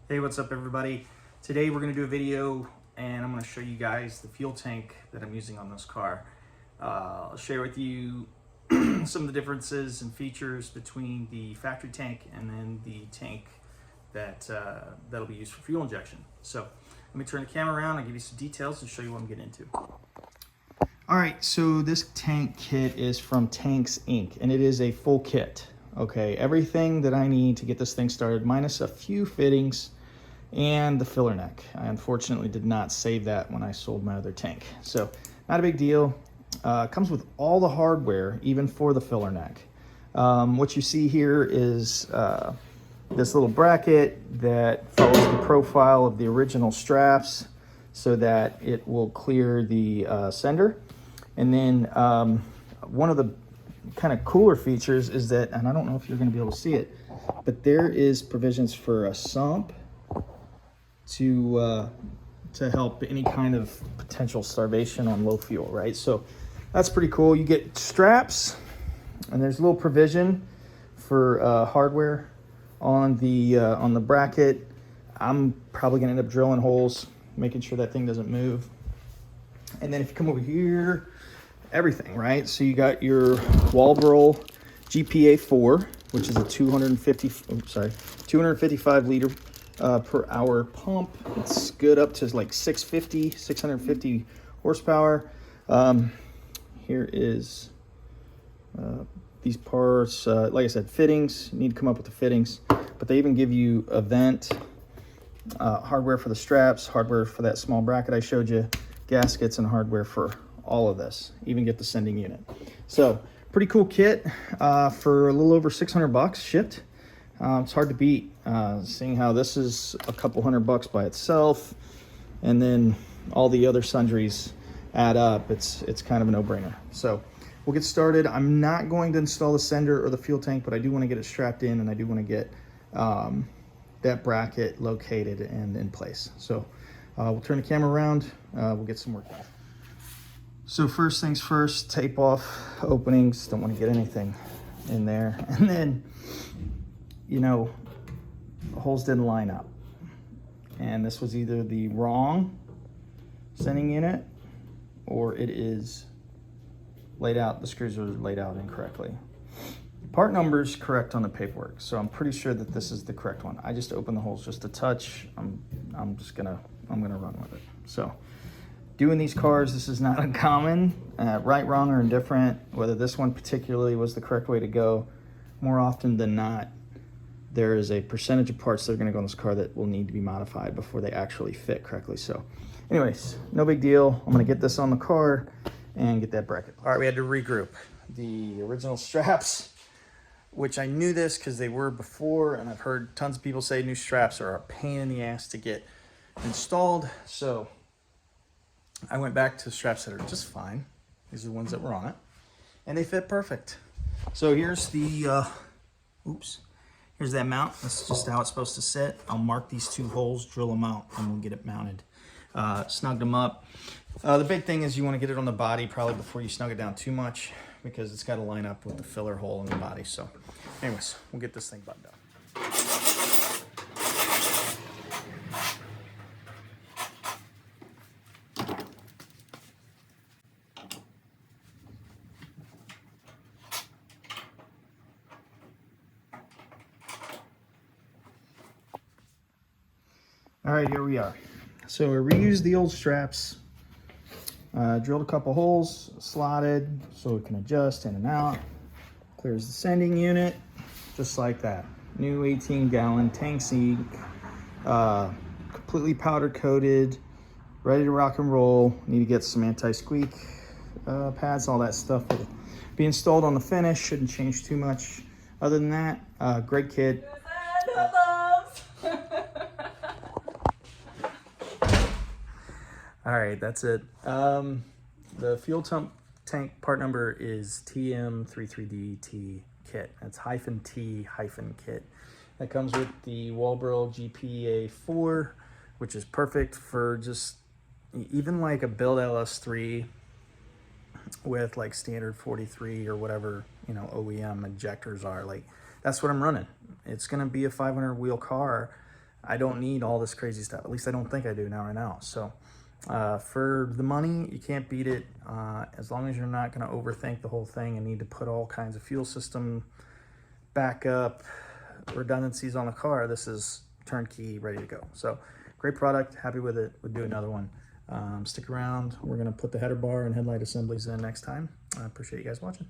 Hey, what's up everybody? Today we're going to do a video and I'm going to show you guys the fuel tank that I'm using on this car. I'll share with you some of the differences and features between the factory tank and then the tank that that'll be used for fuel injection. So let me turn the camera around and give you some details and show you what I'm getting into. All right, so this tank kit is from Tanks Inc. and it is a full kit. Okay, everything that I need to get this thing started minus a few fittings and the filler neck. I unfortunately did not save that when I sold my other tank. So not a big deal. Comes with all the hardware, even for the filler neck. What you see here is this little bracket that follows the profile of the original straps so that it will clear the sender. And then one of the kind of cooler features is that, and I don't know if you're going to be able to see it, but there is provisions for a sump to help any kind of potential starvation on low fuel, right? So that's pretty cool. You get straps, and there's a little provision for hardware on the bracket. I'm probably gonna end up drilling holes, making sure that thing doesn't move. And then if you come over here, everything, right? So you got your Walbro GPA4, which is a 255 liter per hour pump. It's good up to like 650 horsepower. Here is these parts, like I said, fittings. You need to come up with the fittings, but they even give you a vent, hardware for the straps, hardware for that small bracket I showed you, gaskets, and hardware for all of this. Even get the sending unit. So pretty cool kit for a little over 600 bucks shipped. It's hard to beat, seeing how this is a couple $100 by itself, and then all the other sundries add up. It's kind of a no-brainer. So we'll get started. I'm not going to install the sender or the fuel tank, but I do want to get it strapped in, and I do want to get that bracket located and in place. So we'll turn the camera around. We'll get some work done. So first things first, tape off openings. Don't want to get anything in there. And then, you know, the holes didn't line up. And this was either the wrong sending unit or it is laid out, the screws are laid out incorrectly. The part number's correct on the paperwork, so I'm pretty sure that this is the correct one. I just opened the holes just a touch. I'm gonna run with it. So doing these cars, this is not uncommon, right, wrong, or indifferent. Whether this one particularly was the correct way to go, more often than not, there is a percentage of parts that are gonna go in this car that will need to be modified before they actually fit correctly. So anyways, no big deal. I'm gonna get this on the car and get that bracket. All right, we had to regroup. The original straps, which I knew this because they were before, and I've heard tons of people say new straps are a pain in the ass to get installed. So I went back to straps that are just fine. These are the ones that were on it, and they fit perfect. So here's the, here's that mount. That's just how it's supposed to sit. I'll mark these two holes, drill them out, and we'll get it mounted. Snugged them up. The big thing is you want to get it on the body probably before you snug it down too much, because it's got to line up with the filler hole in the body. So anyways, we'll get this thing buttoned up. All right, here we are. So I reused the old straps, drilled a couple holes, slotted so it can adjust in and out. Clears the sending unit, just like that. New 18-gallon Tanks Inc. Completely powder coated, ready to rock and roll. Need to get some anti-squeak pads, all that stuff will be installed on the finish. Shouldn't change too much. Other than that, great kit. All right, that's it. The fuel tank part number is TM33DT kit. That's -T-kit. That comes with the Walbro GPA4, which is perfect for just even like a build LS3 with like standard 43 or whatever, you know, OEM injectors are. Like, that's what I'm running. It's gonna be a 500 wheel car. I don't need all this crazy stuff. At least I don't think I do now right now. So for the money, you can't beat it. As long as you're not going to overthink the whole thing and need to put all kinds of fuel system backup redundancies on the car, this is turnkey, ready to go. So great product, happy with it. We'll do another one. Stick around. We're going to put the header bar and headlight assemblies in next time. I appreciate you guys watching.